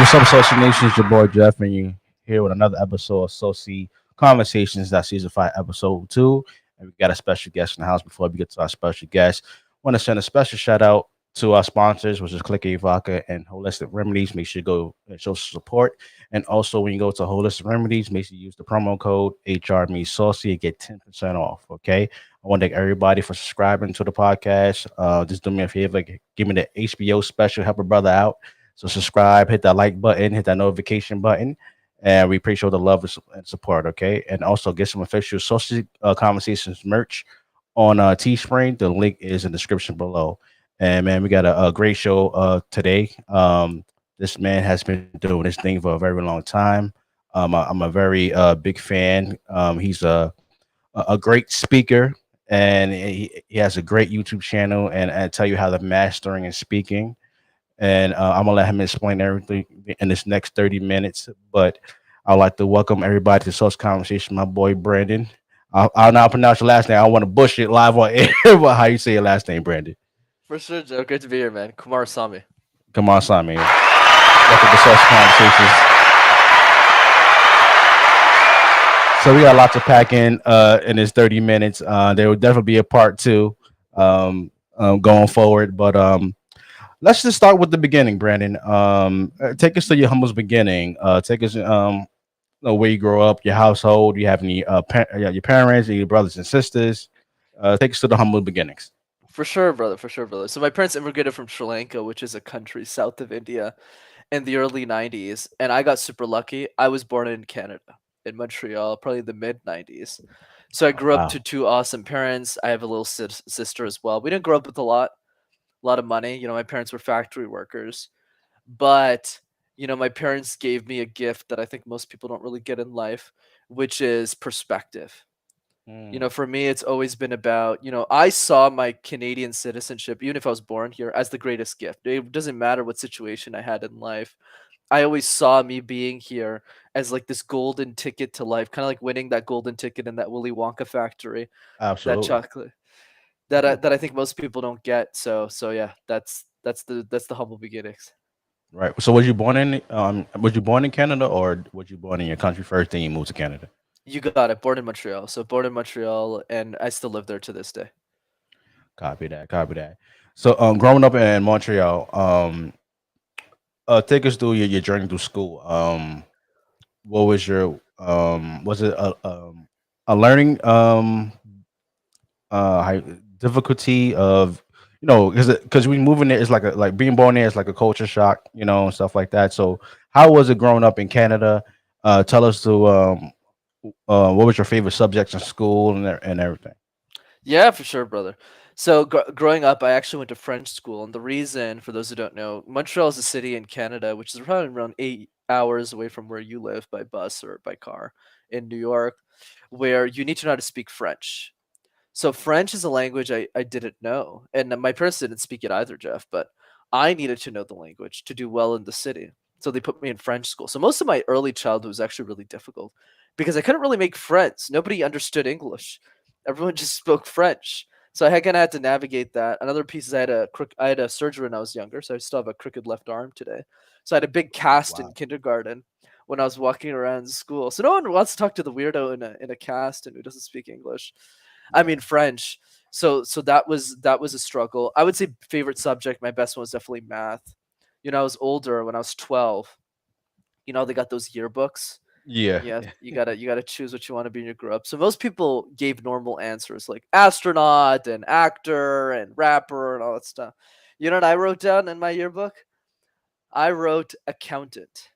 what's up, Saucy Nation? It's your boy Jeff, and you here with another episode of Saucy Conversations. That's season 5, episode 2, and we got a special guest in the house. Before we get to our special guest, want to send a special shout out to our sponsors, which is Click A Vodka and Holistic Remedies. Make sure you go and show some support. And also, when you go to Holistic Remedies, make sure you use the promo code HR Saucy and get 10% off. Okay. I want to thank everybody for subscribing to the podcast. Just do me a favor, give me the HBO special, help a brother out. So subscribe, hit that like button, hit that notification button, and we appreciate the love and support. Okay, and also get some official social conversations merch on Teespring. The link is in the description below. And man, we got a great show today. This man has been doing this thing for a very long time. I'm a very big fan. He's a great speaker, and he has a great YouTube channel. And I tell you how the mastering and speaking, and I'm gonna let him explain everything in this next 30 minutes. But I'd like to welcome everybody to Source Conversation. My boy Brenden. I'll now pronounce your last name. I want to bush it live on air. But how you say your last name, Brenden? For sure, Joe. Great to be here, man. Kumarasamy. Come on, Simon. Welcome to Source Conversations. So we got a lot to pack in this 30 minutes. There will definitely be a part two going forward, but let's just start with the beginning, Brandon. Take us to your humble beginning. Take us where you grow up, your household. You have any your parents, your brothers and sisters. Take us to the humble beginnings. For sure, brother. For sure, brother. So my parents immigrated from Sri Lanka, which is a country south of India, in the early '90s, and I got super lucky. I was born in Canada, in Montreal, probably the mid '90s. So I Oh, grew up wow. to two awesome parents. I have a little sister as well. We didn't grow up with a lot of money. You know, my parents were factory workers, but my parents gave me a gift that I think most people don't really get in life, which is perspective. Mm, For me, it's always been about, I saw my Canadian citizenship, even if I was born here, as the greatest gift. It doesn't matter what situation I had in life. I always saw me being here as like this golden ticket to life, kind of like winning that golden ticket in that Willy Wonka factory, that absolutely. chocolate that I think most people don't get. So yeah, that's the humble beginnings. Right. So was you born in Canada, or was you born in your country first, then you moved to Canada? You got it. Born in Montreal. So born in Montreal, and I still live there to this day. Copy that. Copy that. So growing up in Montreal, take us through your journey through school. What was your was it a learning high, difficulty of because we moving there is like being born there is like a culture shock, and stuff like that. So how was it growing up in Canada? Tell us what was your favorite subjects in school and everything. Yeah, for sure, brother. So growing up, I actually went to French school, and the reason, for those who don't know, Montreal is a city in Canada, which is probably around 8 hours away from where you live by bus or by car in New York, where you need to know how to speak French. So French is a language I didn't know, and my parents didn't speak it either, Jeff. But I needed to know the language to do well in the city. So they put me in French school. So most of my early childhood was actually really difficult because I couldn't really make friends. Nobody understood English. Everyone just spoke French. So I kind of had to navigate that. Another piece is I had a surgery when I was younger, so I still have a crooked left arm today. So I had a big Oh, cast in wow. kindergarten when I was walking around school. So no one wants to talk to the weirdo in a cast and who doesn't speak English. I Yeah. mean French. So that was a struggle. I would say favorite subject, my best one was definitely math. I was older when I was 12. They got those yearbooks. Yeah. Yeah, you gotta choose what you want to be when you grow up. So most people gave normal answers like astronaut and actor and rapper and all that stuff. You know what I wrote down in my yearbook? I wrote accountant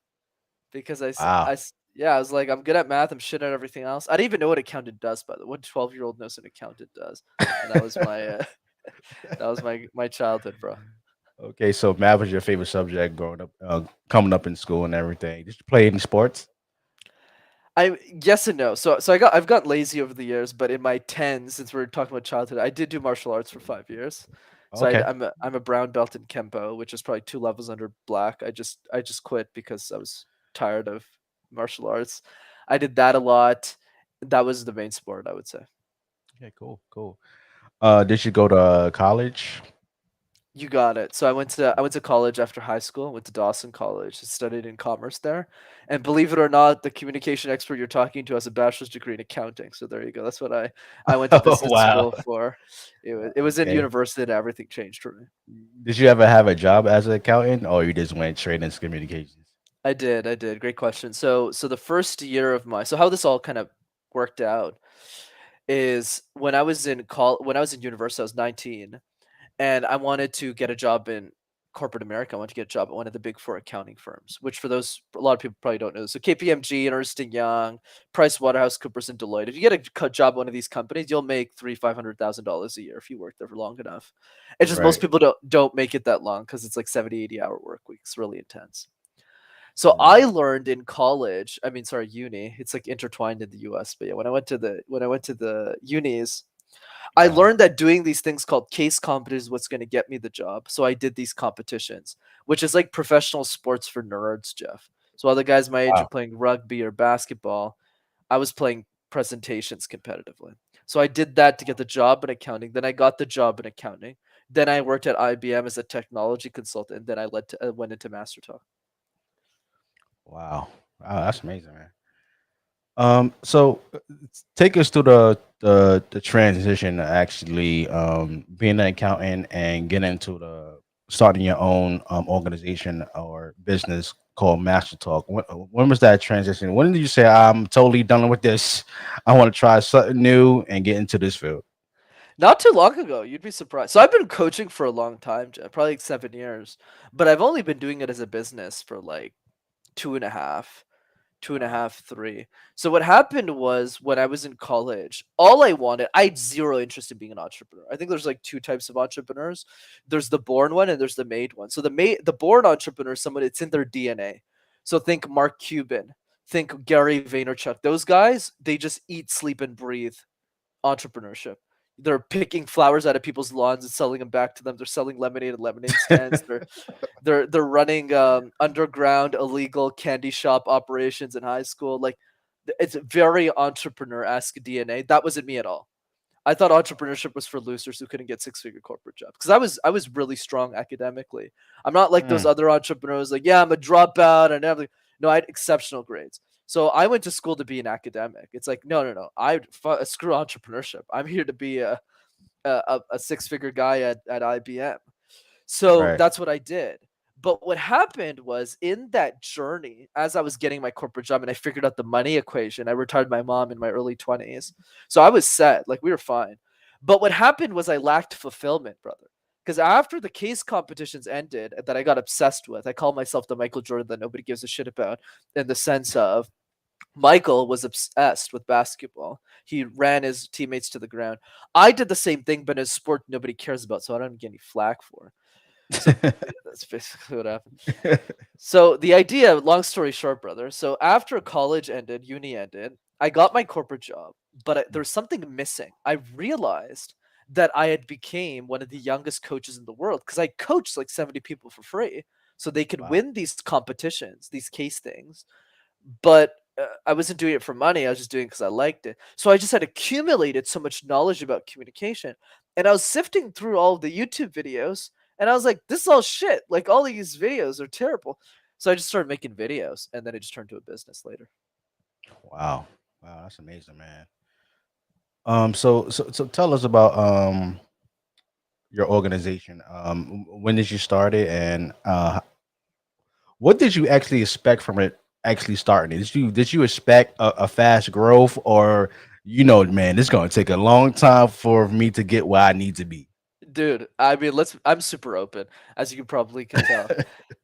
because Wow. yeah, I was like, I'm good at math. I'm shit at everything else. I didn't even know what accountant does, by the way. What 12-year-old knows an accountant does? And that was my that was my childhood, bro. Okay, so math was your favorite subject growing up, coming up in school and everything. Did you play any sports? I Yes and no. So I've got lazy over the years, but in my tens, since we're talking about childhood, I did do martial arts for 5 years. So Okay. I'm a brown belt in kempo, which is probably 2 levels under black. I just quit because I was tired of martial arts. I did that a lot. That was the main sport, I would say. Okay, cool, cool. Did you go to college? You got it. So I went to college after high school. Went to Dawson College. Studied in commerce there, and believe it or not, the communication expert you're talking to has a bachelor's degree in accounting. So there you go. That's what I went to Oh business wow. school for. It was in Okay. university that everything changed for me. Did you ever have a job as an accountant, or you just went straight into communications? I did. Great question. So the first year of my so how this all kind of worked out is when I was in university, I was 19, and I wanted to get a job in corporate America. I wanted to get a job at one of the big four accounting firms, which for those a lot of people probably don't know. So KPMG, Ernst and Young, Price Waterhouse Coopers, and Deloitte. If you get a job at one of these companies, you'll make $500,000 a year if you work there for long enough. It's just most Right. people don't make it that long because it's like 70, 80 hour work weeks, really intense. So I Yeah. learned in college, I mean, sorry, uni. It's like intertwined in the US, but yeah, when I went to the unis, I Uh, learned that doing these things called case competitions is what's going to get me the job. So I did these competitions, which is like professional sports for nerds, Jeff. So other guys my age are wow. playing rugby or basketball. I was playing presentations competitively. So I did that to get the job in accounting. Then I got the job in accounting. Then I worked at IBM as a technology consultant. And then went into Master Talk. Wow. Wow, that's amazing, man. So take us through the transition to actually being an accountant and getting into the starting your own organization or business called Master Talk. When was that transition? When did you say I'm totally done with this? I want to try something new and get into this field. Not too long ago, you'd be surprised. So I've been coaching for a long time, Jeff, probably like 7 years, but I've only been doing it as a business for like two and a half, two and a Wow. half, three. So what happened was when I was in college, all I had zero interest in being an entrepreneur. I think there's like two types of entrepreneurs. There's the born one and there's the made one. So the born entrepreneur is someone, it's in their DNA. So think Mark Cuban, think Gary Vaynerchuk. Those guys, they just eat, sleep, and breathe entrepreneurship. They're picking flowers out of people's lawns and selling them back to them. They're selling lemonade at lemonade stands. They're running underground illegal candy shop operations in high school. Like it's very entrepreneur-esque DNA. That wasn't me at all. I thought entrepreneurship was for losers who couldn't get six-figure corporate jobs because I was really strong academically. I'm not like those Mm. other entrepreneurs like, yeah, I'm a dropout and everything. No, I had exceptional grades. So I went to school to be an academic. It's like, no, no, no. Screw entrepreneurship. I'm here to be a six-figure guy at IBM. So Right. that's what I did. But what happened was in that journey, as I was getting my corporate job and I figured out the money equation, I retired my mom in my early 20s. So I was set, like we were fine. But what happened was I lacked fulfillment, brother. Because after the case competitions ended that I got obsessed with, I call myself the Michael Jordan that nobody gives a shit about in the sense of Michael was obsessed with basketball. He ran his teammates to the ground. I did the same thing, but in a sport nobody cares about, so I don't get any flack for. So that's basically what happened. So the idea, long story short, brother. So after college ended, uni ended, I got my corporate job, but there's something missing. I realized that I had became one of the youngest coaches in the world because I coached like 70 people for free, so they could Wow. win these competitions, these case things. But I wasn't doing it for money. I was just doing it because I liked it. So I just had accumulated so much knowledge about communication, and I was sifting through all of the YouTube videos, and I was like, "This is all shit. Like all these videos are terrible." So I just started making videos, and then it just turned to a business later. Wow. Wow, that's amazing, man. So tell us about your organization. When did you start it, and what did you actually expect from it actually starting it? Did you expect a fast growth, or man, this is gonna take a long time for me to get where I need to be? Dude, I mean, I'm super open, as you probably can tell.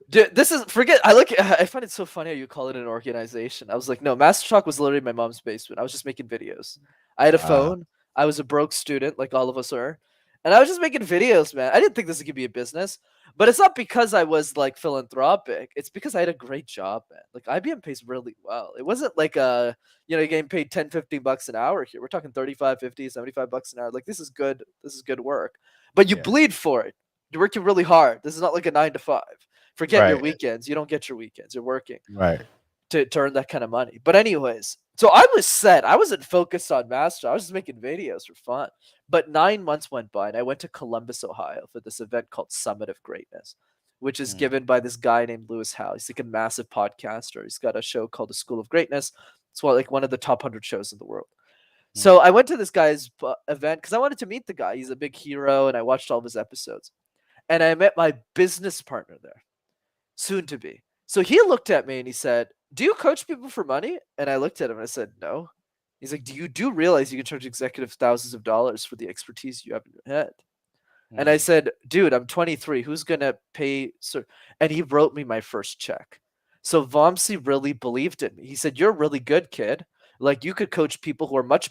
Dude, this is forget. I find it so funny how you call it an organization. I was like, no, Master Talk was literally my mom's basement. I was just making videos. I had a Wow. phone. I was a broke student, like all of us are, and I was just making videos, man. I didn't think this could be a business, but it's not because I was like philanthropic. It's because I had a great job, man. Like IBM pays really well. It wasn't like you're getting paid 10, 15 bucks an hour here. We're talking 35, 50, 75 bucks an hour. Like this is good. This is good work, but you Yeah. bleed for it. You're working really hard. This is not like a 9 to 5. Forget your Right. weekends. You don't get your weekends. You're working Right. to earn that kind of money. But anyways, So I was set. I wasn't focused on master. I was just making videos for fun. But 9 months went by, and I went to Columbus, Ohio, for this event called Summit of Greatness, which is Mm, given by this guy named Lewis Howe. He's like a massive podcaster. He's got a show called The School of Greatness. It's one of the top 100 shows in the world. mm, So I went to this guy's event because I wanted to meet the guy. He's a big hero, and I watched all of his episodes. And I met my business partner there, soon to be. So he looked at me and he said, "Do you coach people for money?" And I looked at him and I said, "No." He's like, "Do realize you can charge executives thousands of dollars for the expertise you have in your head?" And I mm, said, "Dude, I'm 23. Who's gonna pay?" Sir? And he wrote me my first check. So Vamsi really believed in me. He said, "You're a really good kid. Like you could coach people who are much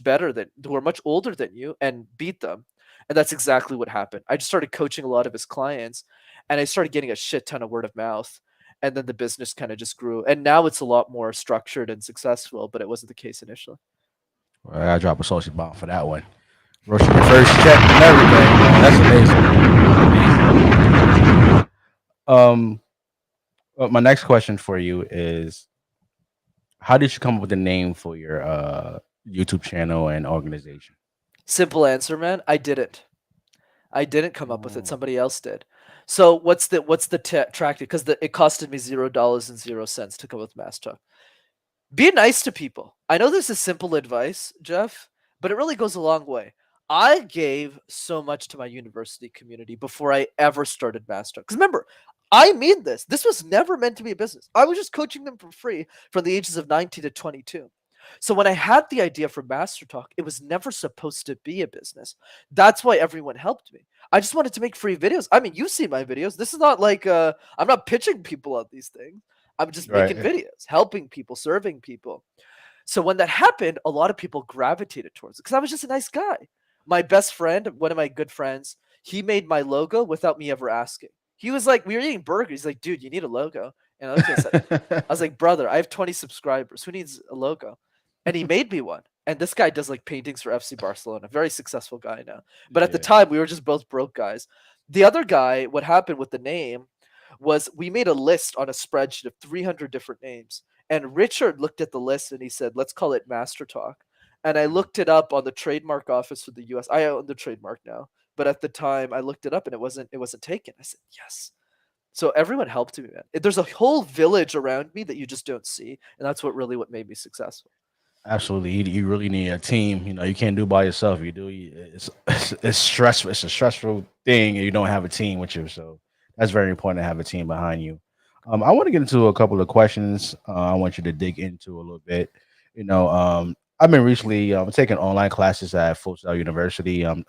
older than you and beat them." And that's exactly what happened. I just started coaching a lot of his clients, and I started getting a shit ton of word of mouth. And then the business kind of just grew. And now it's a lot more structured and successful, but it wasn't the case initially. Well, I drop a social bomb for that one. Roasting your first check and everything, man. That's amazing. My next question for you is, how did you come up with the name for your YouTube channel and organization? Simple answer, man. I didn't. I didn't come up with it. Mm, Somebody else did. So what's the track? Because it costed me $0.00 to come up with Mass Talk. Be nice to people. I know this is simple advice, Jeff, but it really goes a long way. I gave so much to my university community before I ever started Mass Talk. Because remember, I mean this. This was never meant to be a business. I was just coaching them for free from the ages of 19 to 22. So when I had the idea for Master Talk, it was never supposed to be a business. That's why everyone helped me. I just wanted to make free videos. I mean, you see my videos. This is not like I'm not pitching people on these things. I'm just making right. videos, helping people, serving people. So when that happened, a lot of people gravitated towards it because I was just a nice guy. My best friend, one of my good friends, he made my logo without me ever asking. He was like, we were eating burgers. He's like, dude, you need a logo. And I looked at him and said, I was like, brother, I have 20 subscribers. Who needs a logo? And he made me one. And this guy does like paintings for FC Barcelona, very successful guy now. But at the Yeah. time, we were just both broke guys. The other guy, what happened with the name was we made a list on a spreadsheet of 300 different names. And Richard looked at the list and he said, let's call it Master Talk. And I Mm. looked it up on the trademark office for the US. I own the trademark now. But at the time I looked it up and it wasn't taken. I said, yes. So everyone helped me, man. There's a whole village around me that you just don't see. And that's what made me successful. Absolutely, you really need a team. You know, you can't do by yourself. You do, it's stressful. It's a stressful thing, and you don't have a team with you. So that's very important to have a team behind you. I want to get into a couple of questions. I want you to dig into a little bit. You know, I've been recently taking online classes at Full Sail University. I'm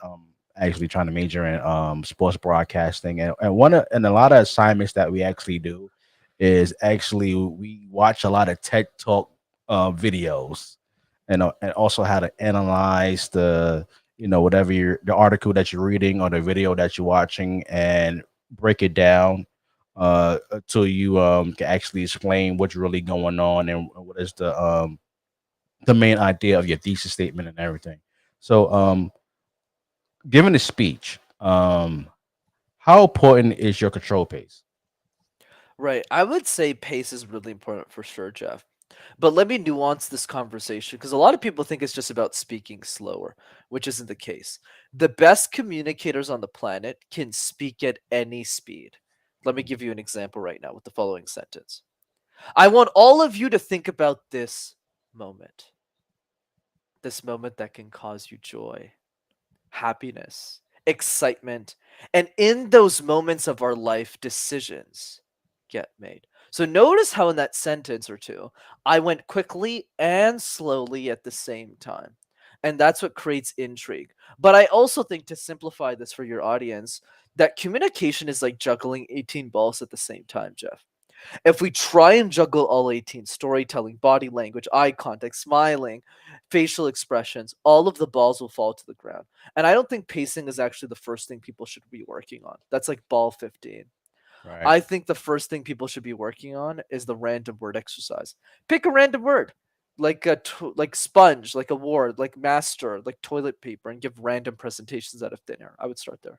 actually trying to major in sports broadcasting, and a lot of assignments that we actually do is actually we watch a lot of TED Talk videos and also how to analyze the whatever the article that you're reading or the video that you're watching and break it down until you can actually explain what's really going on and what is the main idea of your thesis statement and everything. So given a speech, how important is your control pace? Right. I would say pace is really important for sure, Jeff. But let me nuance this conversation because a lot of people think it's just about speaking slower, which isn't the case. The best communicators on the planet can speak at any speed. Let me give you an example right now with the following sentence. I want all of you to think about moment, this moment that can cause you joy, happiness, excitement, and in those moments of our life, decisions get made. So notice how in that sentence or two, I went quickly and slowly at the same time. And that's what creates intrigue. But I also think to simplify this for your audience, that communication is like juggling 18 balls at the same time, Jeff. If we try and juggle all 18, storytelling, body language, eye contact, smiling, facial expressions, all of the balls will fall to the ground. And I don't think pacing is actually the first thing people should be working on. That's like ball 15. Right. I think the first thing people should be working on is the random word exercise. Pick a random word, like like sponge, like award, like master, like toilet paper, and give random presentations out of thin air. I would start there.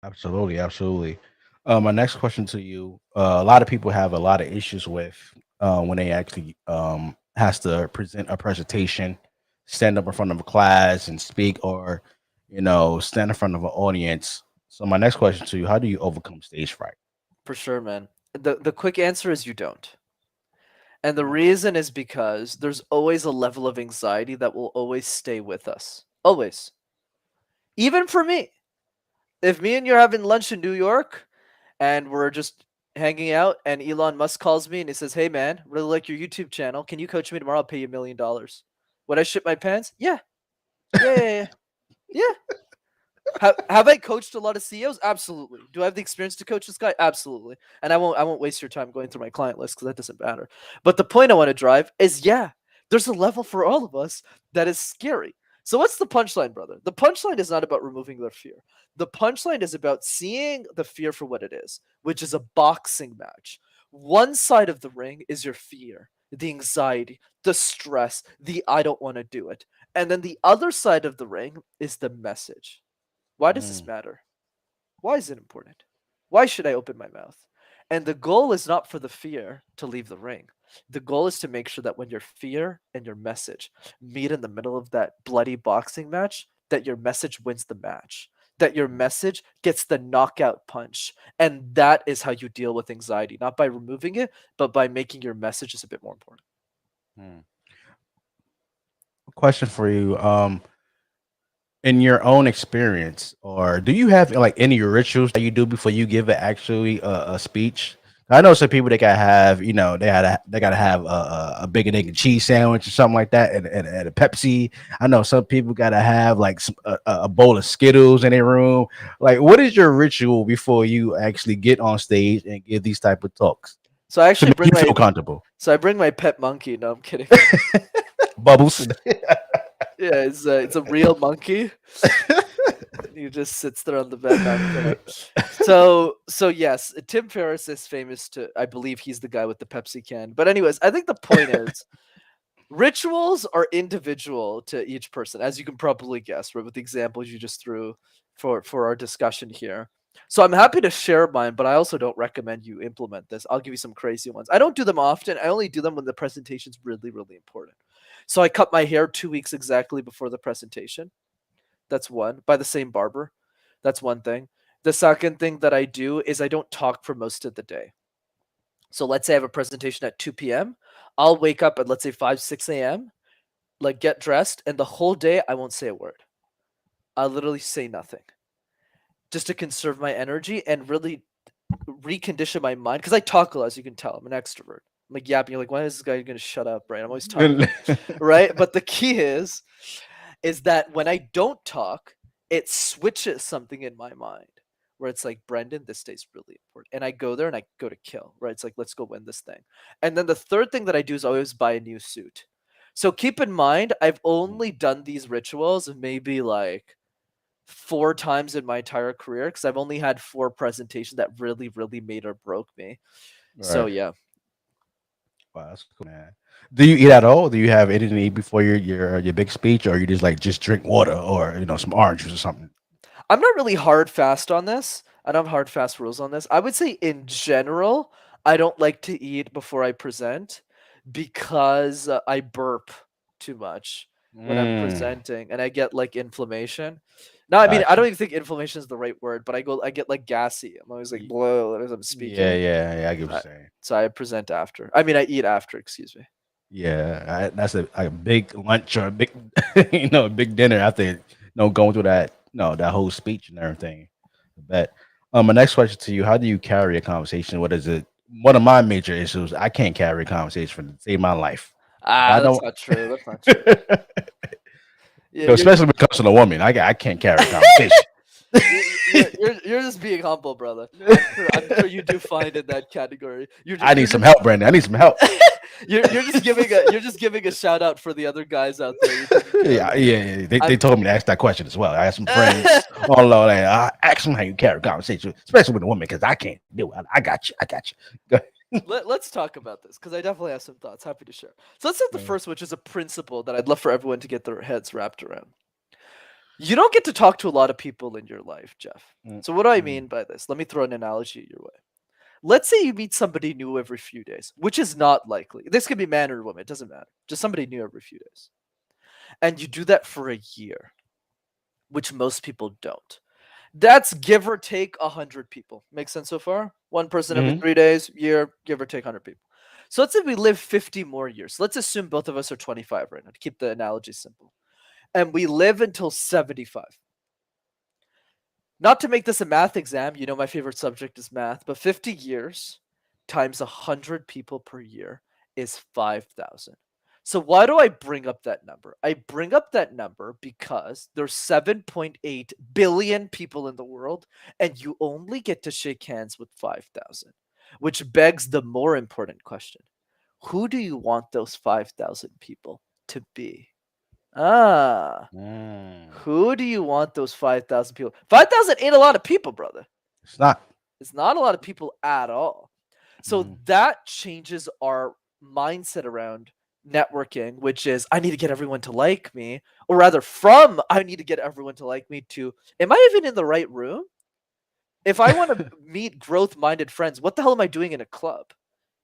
Absolutely, absolutely. My next question to you: a lot of people have a lot of issues with when they actually has to present a presentation, stand up in front of a class and speak, or stand in front of an audience. So my next question to you: how do you overcome stage fright? For sure, man. The quick answer is you don't. And the Mm. reason is because there's always a level of anxiety that will always stay with us. Always. Even for me. If me and you're having lunch in New York and we're just hanging out and Elon Musk calls me and he says, "Hey man, really like your YouTube channel. Can you coach me tomorrow? I'll pay you $1 million." Would I shit my pants? Yeah. Yeah, yeah, yeah. Yeah. Have I coached a lot of CEOs? Absolutely. Do I have the experience to coach this guy? Absolutely. And I won't waste your time going through my client list because that doesn't matter. But the point I want to drive is yeah, there's a level for all of us that is scary. So what's the punchline, brother? The punchline is not about removing their fear. The punchline is about seeing the fear for what it is, which is a boxing match. One side of the ring is your fear, the anxiety, the stress, the I don't want to do it. And then the other side of the ring is the message. Why does this Mm. matter? Why is it important? Why should I open my mouth? And the goal is not for the fear to leave the ring. The goal is to make sure that when your fear and your message meet in the middle of that bloody boxing match, that your message wins the match, that your message gets the knockout punch. And that is how you deal with anxiety, not by removing it, but by making your message just a bit more important. Mm. Question for you. In your own experience, or do you have like any rituals that you do before you give it actually a speech? I know some people they gotta have, they gotta have a bacon egg and cheese sandwich or something like that, and a Pepsi. I know some people gotta have like a bowl of Skittles in their room. Like, what is your ritual before you actually get on stage and give these type of talks So I to actually make bring you my feel comfortable? so I bring my pet monkey. No, I'm kidding. Bubbles. Yeah, it's a real monkey. He just sits there on the bed. No, I'm kidding. So yes, Tim Ferriss is famous to. I believe he's the guy with the Pepsi can. But anyways, I think the point is rituals are individual to each person, as you can probably guess, right? With the examples you just threw for our discussion here. So I'm happy to share mine, but I also don't recommend you implement this. I'll give you some crazy ones. I don't do them often. I only do them when the presentation's really, really important. So I cut my hair 2 weeks exactly before the presentation. That's one, by the same barber. That's one thing. The second thing that I do is I don't talk for most of the day. So let's say I have a presentation at 2 p.m. I'll wake up at let's say 5, 6 a.m., like get dressed, and the whole day I won't say a word. I'll literally say nothing just to conserve my energy and really recondition my mind. Because I talk a lot, as you can tell. I'm an extrovert. I'm like yapping. You're like, why is this guy going to shut up, right? I'm always talking, right? But the key is that when I don't talk, it switches something in my mind where it's like, Brenden, this day's really important. And I go there and I go to kill, right? It's like, let's go win this thing. And then the third thing that I do is always buy a new suit. So keep in mind, I've only done these rituals maybe like 4 times in my entire career because I've only had 4 presentations that really, really made or broke me. So Right. yeah. Wow, that's cool, man. Do you eat at all? Do you have anything to eat before your big speech, or you just drink water or some orange juice or something? I'm not really hard fast on this. I don't have hard fast rules on this. I would say in general, I don't like to eat before I present because I burp too much when I'm Mm, presenting and I get like inflammation. No, I mean I got don't you. even think inflammation is the right word, but I get like gassy. I'm always like blow as I'm Yeah, speaking. yeah, yeah. I get what Uh, you're saying. so I present after. I mean I eat after, excuse me. Yeah, that's a big lunch or a big a big dinner after going through that that whole speech and everything. I bet. My next question to you: how do you carry a conversation? What is it? One of my major issues: I can't carry a conversation to save my life. If I That's don't, not true. That's not true. Yeah, especially when it comes to a woman, I can't carry a conversation. you're just being humble, brother. I'm sure you do fine in that category. I need You're some just help, Brandon. I need some help. you're just giving a shout out for the other guys out there. You're taking care of Yeah, them. yeah, yeah. They I'm told me to ask that question as well. I have some friends all over there. I ask them how you carry a conversation, especially with a woman, because I can't do it. I got you. I got you. Go Let's talk about this because I definitely have some thoughts. Happy to share. So let's take the ahead. first, which is a principle that I'd love for everyone to get their heads wrapped around. You don't get to talk to a lot of people in your life, Jeff. Mm, So what do I mm, mean by this? Let me throw an analogy your way. Let's say you meet somebody new every few days, which is not likely. This could be man or woman, it doesn't matter. Just somebody new every few days. And you do that for a year, which most people don't. That's give or take 100 people. Make sense so far? One person every Hmm. 3 days, year, give or take 100 people. So let's say we live 50 more years. Let's assume both of us are 25 right now to keep the analogy simple. And we live until 75. Not to make this a math exam, you know my favorite subject is math, but 50 years times 100 people per year is 5,000. So why do I bring up that number? I bring up that number because there's 7.8 billion people in the world and you only get to shake hands with 5,000, which begs the more important question. Who do you want those 5,000 people to be? Ah, Mm. who do you want those 5,000 people? 5,000 ain't a lot of people, brother. It's not. It's not a lot of people at all. So Mhm. that changes our mindset around networking, which is I need to get everyone to like me, or rather, from I need to get everyone to like me to am I even in the right room? If I want to meet growth minded friends, what the hell am I doing in a club?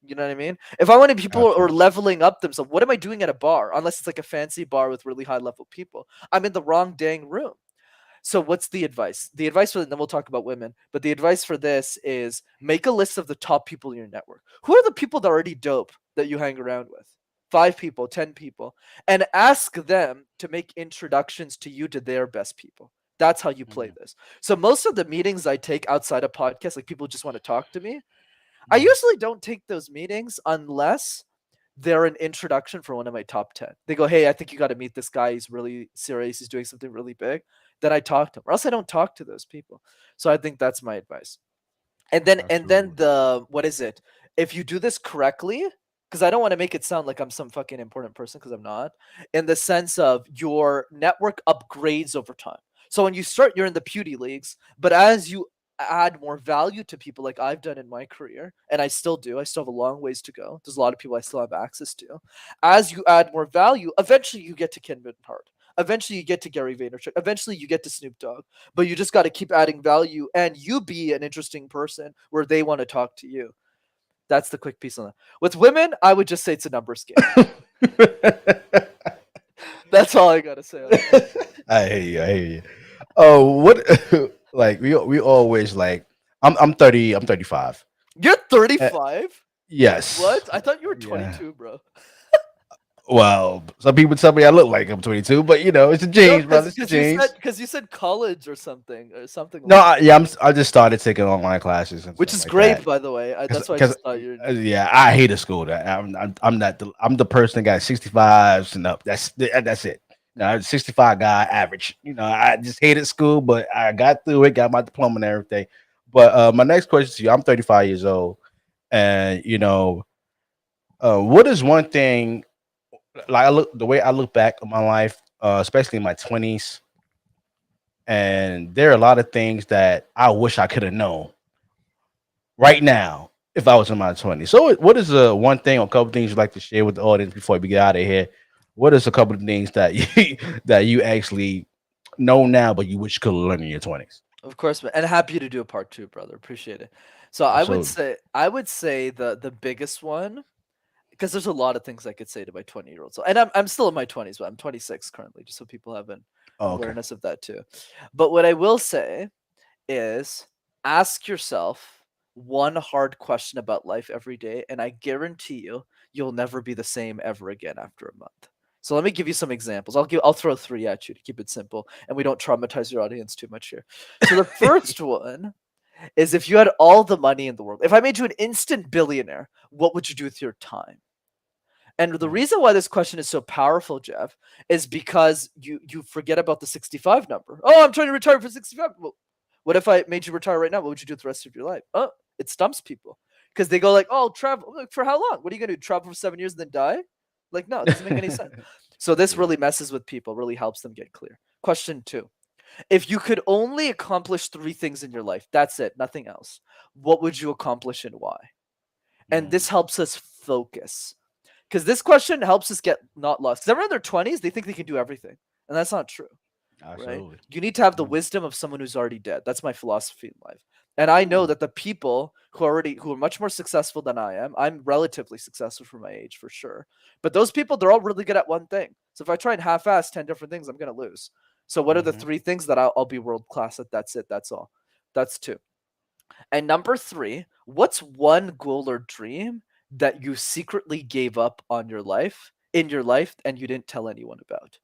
You know what I mean? If I want to people Got are you. leveling up themselves, what am I doing at a bar? Unless it's like a fancy bar with really high level people. I'm in the wrong dang room. So what's the advice? The advice for then we'll talk about women, but the advice for this is make a list of the top people in your network. Who are the people that are already dope that you hang around with? 5 people, 10 people, and ask them to make introductions to you to their best people. That's how you play Mhm. this. So most of the meetings I take outside of podcasts, like people just want to talk to me, I Mhm. usually don't take those meetings unless they're an introduction for one of my top 10. They go, hey, I think you got to meet this guy. He's really serious. He's doing something really big. Then I talk to him, or else I don't talk to those people. So I think that's my advice. And then Absolutely. the what is it? If you do this correctly, because I don't want to make it sound like I'm some fucking important person because I'm not, in the sense of your network upgrades over time. So when you start, you're in the beauty leagues, but as you add more value to people like I've done in my career, and I still do, I still have a long ways to go. There's a lot of people I still have access to. As you add more value, eventually you get to Ken Hart. Eventually you get to Gary Vaynerchuk. Eventually you get to Snoop Dogg, but you just got to keep adding value and you be an interesting person where they want to talk to you. That's the quick piece on that. With women, I would just say it's a numbers game. That's all I got to say on that. I hear you. I hear you. Oh, what? Like we always like. I'm 30. I'm 35. You're Uh, 35? yes. What? I thought you were Yeah. 22, bro. Well, some people tell me I look like I'm 22, but it's a No, genes, brother. because It's a because you said genes. because you said college or something No, like that, yeah, I just started taking online classes and which stuff is like that. great, by the way. That's why I Because just thought you're. yeah, I hate a school. That I'm not I'm the person that got 65s and up. That's it. No, I'm a 65 guy average. I just hated school, but I got through it, got my diploma and everything. But my next question to you, I'm 35 years old, and what is one thing like the way I look back on my life, especially in my 20s, and there are a lot of things that I wish I could have known right now if I was in my 20s. So, what is the one thing or couple things you'd like to share with the audience before we get out of here? What is a couple of things that you that you actually know now, but you wish you could have learned in your 20s? Of course, man, and happy to do a part two, brother. Appreciate it. So Absolutely. I would say the biggest one because there's a lot of things I could say to my 20-year-old. So, and I'm still in my 20s, but I'm 26 currently, just so people have an Oh, okay. awareness of that too. But what I will say is ask yourself one hard question about life every day, and I guarantee you'll never be the same ever again after a month. So let me give you some examples. I'll throw three at you to keep it simple, and we don't traumatize your audience too much here. So the first one is if you had all the money in the world, if I made you an instant billionaire, what would you do with your time? And the Mm, reason why this question is so powerful, Jeff, is because you forget about the 65 number. Oh, I'm trying to retire for 65. Well, what if I made you retire right now? What would you do with the rest of your life? Oh, it stumps people because they go like, "Oh, I'll travel like, for how long? What are you gonna do? Travel for 7 years and then die?" Like, no, it doesn't make any sense. So this yeah. really messes with people. Really helps them get clear. Question two: if you could only accomplish three things in your life, that's it, nothing else. What would you accomplish and why? And Mm, this helps us focus because this question helps us get not lost. Because everyone in their 20s, they think they can do everything, and that's not true. right? Absolutely. You need to have the Mhm. wisdom of someone who's already dead. That's my philosophy in life. And I know Ooh. that the people who are much more successful than I am, I'm relatively successful for my age for sure. But those people, they're all really good at one thing. So if I try and half-ass 10 different things, I'm gonna lose. So what are the Mhm. three things that I'll be world class at? That's it. That's all. That's two. And number three, what's one goal or dream that you secretly gave up on your life and you didn't tell anyone about?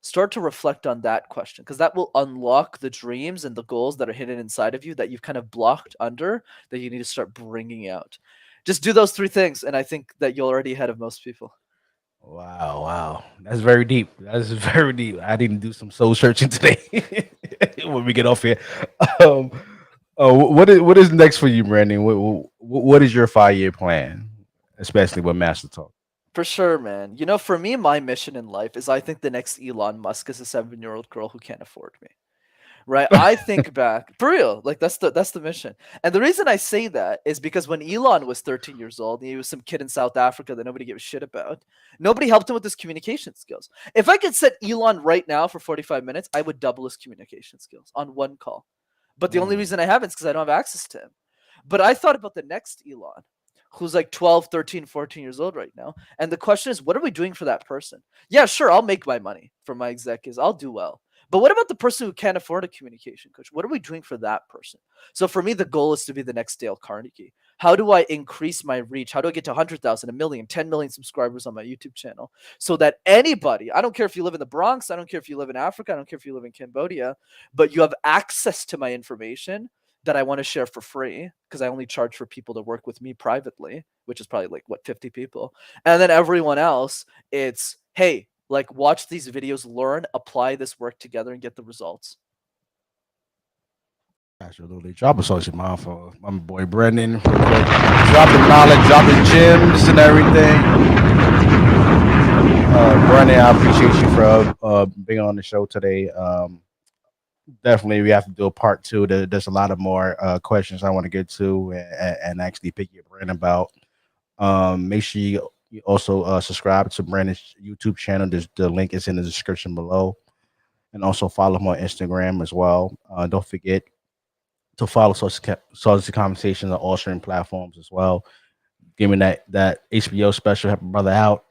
Start to reflect on that question because that will unlock the dreams and the goals that are hidden inside of you that you've kind of blocked under that you need to start bringing out. Just do those three things, and I think that you're already ahead of most people. Wow, wow. That's very deep. That's very deep. I didn't do some soul searching today when we get off here. Um, what is next for you, Brandon? What is your 5 year plan, especially with Master Talk? For sure, man. You know, for me, my mission in life is I think the next Elon Musk is a 7-year-old girl who can't afford me. Right? I think back for real, like that's the mission. And the reason I say that is because when Elon was 13 years old, he was some kid in South Africa that nobody gave a shit about. Nobody helped him with his communication skills. If I could set Elon right now for 45 minutes, I would double his communication skills on one call. But the only Mm, reason I haven't is because I don't have access to him. But I thought about the next Elon, who's like 12, 13, 14 years old right now. And the question is, what are we doing for that person? Yeah, sure, I'll make my money from my executives. I'll do well. But what about the person who can't afford a communication coach? What are we doing for that person? So for me, the goal is to be the next Dale Carnegie. How do I increase my reach? How do I get to 100,000, a million, 10 million subscribers on my YouTube channel so that anybody, I don't care if you live in the Bronx, I don't care if you live in Africa, I don't care if you live in Cambodia, but you have access to my information that I want to share for free because I only charge for people to work with me privately, which is probably like what 50 people. And then everyone else, it's hey, like watch these videos, learn, apply this work together and get the results. absolutely. Drop a social mile for my boy Brendan, real quick. Dropping knowledge, dropping gems and everything. Brendan, I appreciate you for being on the show today. Definitely, we have to do a part two. There's a lot of more questions I want to get to and actually pick your brain about. Make sure you also subscribe to Brandon's YouTube channel. The link is in the description below, and also follow him on Instagram as well. Don't forget to follow Saucy Conversations on all streaming platforms as well. Give me that HBO special, help a brother out.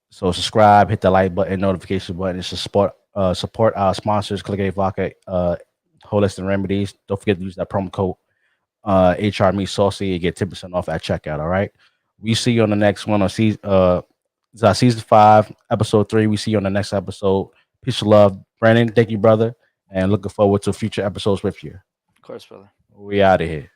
So subscribe, hit the like button, notification button. It's support our sponsors, Click A Vodka, Holistic Remedies. Don't forget to use that promo code HR Me Saucy. You get 10% off at checkout. All right. We see you on the next one on season 5, episode 3. We see you on the next episode. Peace of love, Brandon. Thank you, brother, and looking forward to future episodes with you. Of course, brother. We out of here.